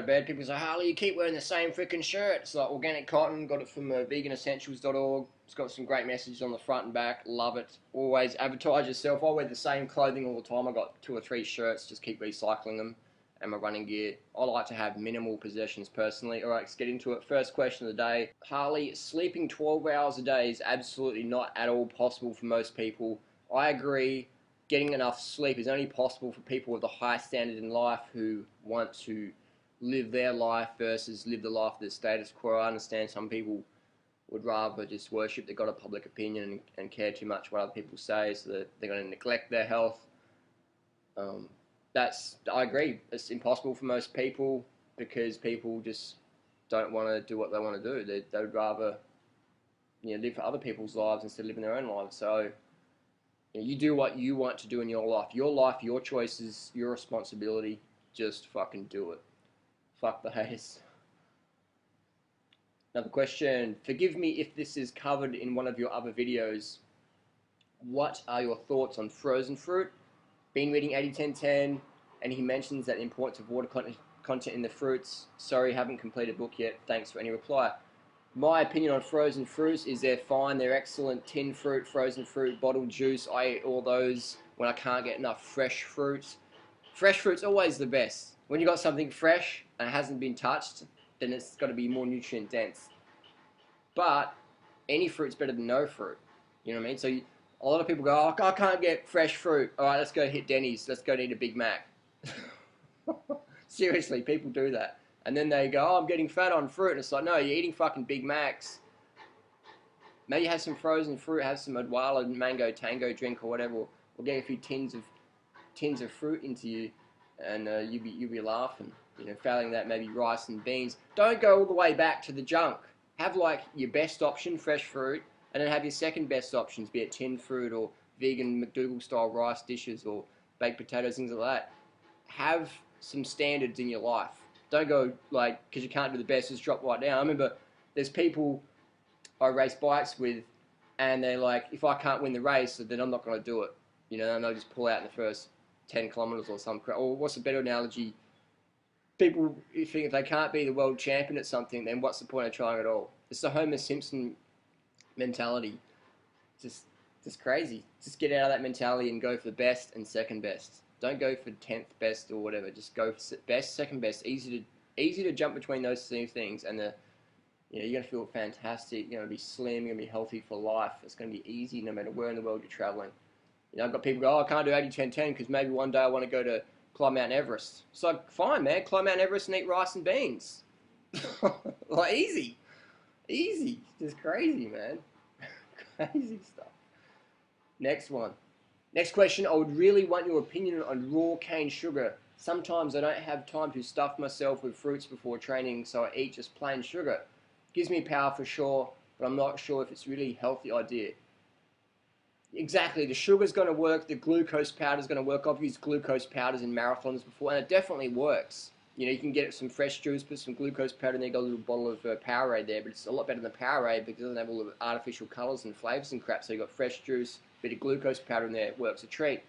bed, people say, Harley, you keep wearing the same freaking shirt. It's like organic cotton, got it from veganessentials.org. It's got some great messages on the front and back. Love it. Always advertise yourself. I wear the same clothing all the time. I got 2 or 3 shirts, just keep recycling them. And my running gear. I like to have minimal possessions personally. Alright, let's get into it. First question of the day. Harley, sleeping 12 hours a day is absolutely not at all possible for most people. I agree. Getting enough sleep is only possible for people with a high standard in life who want to live their life versus live the life of the status quo. I understand some people would rather just worship their God of public opinion and care too much what other people say, so that they're going to neglect their health. I agree. It's impossible for most people because people just don't want to do what they want to do. They would rather live for other people's lives instead of living their own lives. So you do what you want to do in your life. Your life, your choices, your responsibility. Just fucking do it. Fuck the haters. Another question. Forgive me if this is covered in one of your other videos. What are your thoughts on frozen fruit? Been reading 80-10-10, and he mentions that the importance of water content in the fruits. Sorry, haven't completed a book yet. Thanks for any reply. My opinion on frozen fruits is they're fine. They're excellent. Tin fruit, frozen fruit, bottled juice. I eat all those when I can't get enough fresh fruit. Fresh fruit's always the best. When you got something fresh and it hasn't been touched, then it's got to be more nutrient dense. But any fruit's better than no fruit. You know what I mean? So a lot of people go, oh, I can't get fresh fruit. All right, let's go hit Denny's. Let's go eat a Big Mac. Seriously, people do that. And then they go, oh, I'm getting fat on fruit. And it's like, no, you're eating fucking Big Macs. Maybe have some frozen fruit, have some Adwala mango tango drink or whatever. Or get a few tins of fruit into you, and you'll be laughing. Failing that, maybe rice and beans. Don't go all the way back to the junk. Have like your best option, fresh fruit, and then have your second best options, be it tinned fruit or vegan McDougall style rice dishes or baked potatoes, things like that. Have some standards in your life. Don't go like, because you can't do the best, just drop right down. I remember there's people I race bikes with, and they're like, if I can't win the race, then I'm not going to do it. And they'll just pull out in the first 10 kilometers or something. Or what's a better analogy? People think if they can't be the world champion at something, then what's the point of trying at all? It's the Homer Simpson mentality. Just crazy. Just get out of that mentality and go for the best and second best. Don't go for 10th best or whatever. Just go for best, second best. Easy to jump between those two things, and you're gonna feel fantastic. You're gonna be slim. You're gonna be healthy for life. It's gonna be easy no matter where in the world you're traveling. I've got people go, oh, I can't do 80-10-10 because maybe one day I want to go to climb Mount Everest. It's like, fine, man, climb Mount Everest and eat rice and beans. Like, easy. Just crazy, man. Crazy stuff. Next one. Next question. I would really want your opinion on raw cane sugar. Sometimes I don't have time to stuff myself with fruits before training, so I eat just plain sugar. Gives me power for sure, but I'm not sure if it's really a healthy idea. Exactly, the sugar's going to work, the glucose powder's going to work. I've used glucose powders in marathons before, and it definitely works. You can get some fresh juice, put some glucose powder in there, got a little bottle of Powerade there, but it's a lot better than Powerade because it doesn't have all the artificial colours and flavours and crap. So you've got fresh juice, bit of glucose powder in there, it works a treat.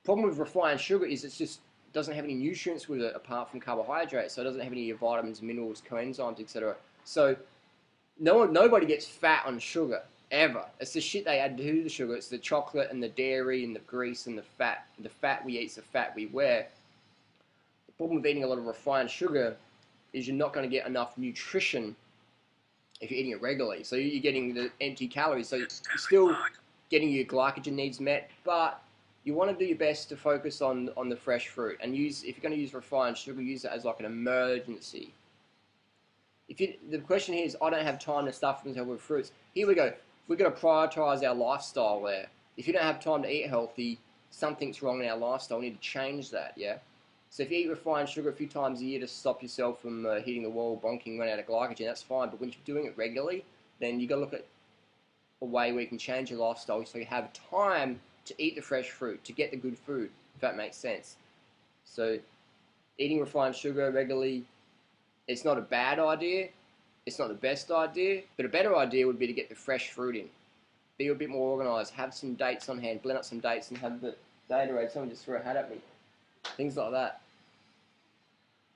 The problem with refined sugar is it just doesn't have any nutrients with it apart from carbohydrates, so it doesn't have any vitamins, minerals, coenzymes, etc. So nobody gets fat on sugar. Ever. It's the shit they add to the sugar. It's the chocolate and the dairy and the grease and the fat. The fat we eat is the fat we wear. The problem with eating a lot of refined sugar is you're not going to get enough nutrition if you're eating it regularly. So you're getting the empty calories. So you're still getting your glycogen needs met, but you want to do your best to focus on the fresh fruit. And if you're going to use refined sugar, use it as like an emergency. The question here is, I don't have time to stuff myself with fruits. Here we go. We've got to prioritise our lifestyle there. If you don't have time to eat healthy, something's wrong in our lifestyle. We need to change that, yeah? So if you eat refined sugar a few times a year to stop yourself from hitting the wall, bonking, running out of glycogen, that's fine. But when you're doing it regularly, then you've got to look at a way where you can change your lifestyle so you have time to eat the fresh fruit, to get the good food, if that makes sense. So eating refined sugar regularly, it's not a bad idea. It's not the best idea, but a better idea would be to get the fresh fruit in. Be a bit more organised, have some dates on hand, blend up some dates and have the Gatorade. Someone just threw a hat at me. Things like that.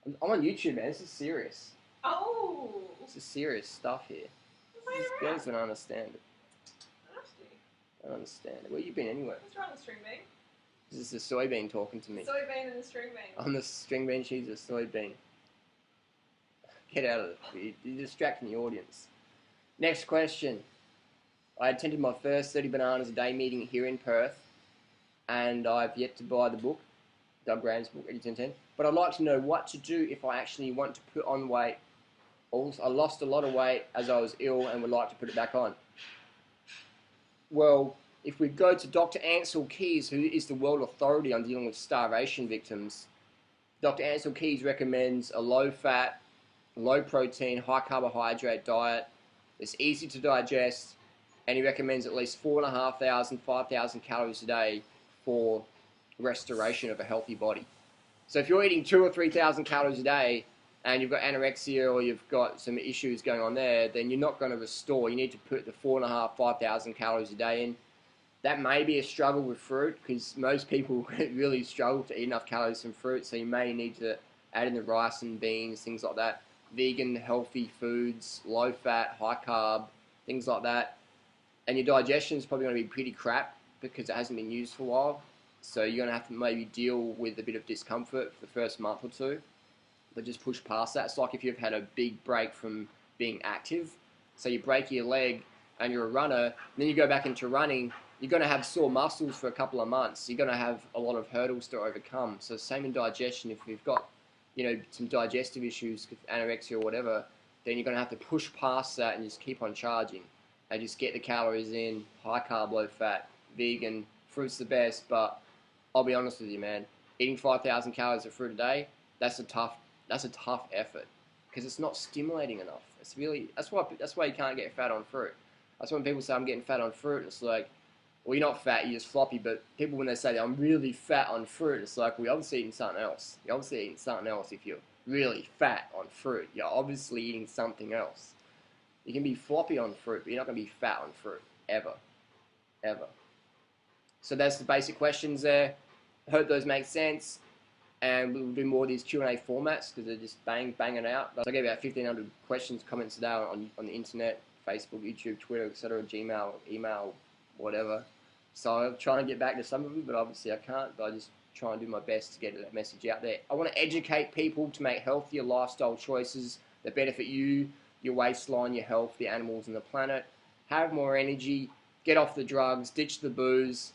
I'm on YouTube, man. This is serious. Oh. This is serious stuff here. Playing These around. girls don't understand it. Nasty. I don't understand it. Where you been anyway? What's wrong with string bean? This is the soybean talking to me. Soybean and the string bean. I'm the string bean, she's a soybean. Get out of it. You're distracting the audience. Next question. I attended my first 30 Bananas a Day meeting here in Perth, and I've yet to buy the book, Doug Graham's book, 80-10-10. But I'd like to know what to do if I actually want to put on weight. Also, I lost a lot of weight as I was ill and would like to put it back on. Well, if we go to Dr. Ansel Keys, who is the world authority on dealing with starvation victims, Dr. Ansel Keys recommends a low-fat, low-protein, high-carbohydrate diet that's easy to digest, and he recommends at least 4,500, 5,000 calories a day for restoration of a healthy body. So if you're eating 2,000 or 3,000 calories a day and you've got anorexia or you've got some issues going on there, then you're not going to restore. You need to put the 4,500, 5,000 calories a day in. That may be a struggle with fruit because most people really struggle to eat enough calories from fruit, so you may need to add in the rice and beans, things like that. Vegan, healthy foods, low fat, high carb, things like that. And your digestion is probably going to be pretty crap because it hasn't been used for a while. So you're going to have to maybe deal with a bit of discomfort for the first month or two. But just push past that. It's like if you've had a big break from being active. So you break your leg and you're a runner, and then you go back into running, you're going to have sore muscles for a couple of months. You're going to have a lot of hurdles to overcome. So same in digestion. If you've got, some digestive issues, anorexia or whatever, then you're going to have to push past that and just keep on charging. And just get the calories in, high carb, low fat, vegan, fruit's the best, but I'll be honest with you, man. Eating 5,000 calories of fruit a day, that's a tough effort because it's not stimulating enough. That's why you can't get fat on fruit. That's when people say I'm getting fat on fruit, and it's like, well, you're not fat, you're just floppy. But people, when they say I'm really fat on fruit, it's like, well, you're obviously eating something else. You're obviously eating something else if you're really fat on fruit. You're obviously eating something else. You can be floppy on fruit, but you're not going to be fat on fruit, ever. Ever. So that's the basic questions there. Hope those make sense. And we'll do more of these Q&A formats because they're just banging out. So I get about 1,500 questions, comments a day on the internet, Facebook, YouTube, Twitter, etc., Gmail, email, whatever. So I'm trying to get back to some of them, but obviously I can't. But I just try and do my best to get that message out there. I want to educate people to make healthier lifestyle choices that benefit you, your waistline, your health, the animals, and the planet. Have more energy, get off the drugs, ditch the booze,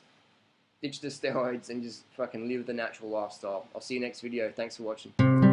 ditch the steroids, and just fucking live the natural lifestyle. I'll see you next video. Thanks for watching.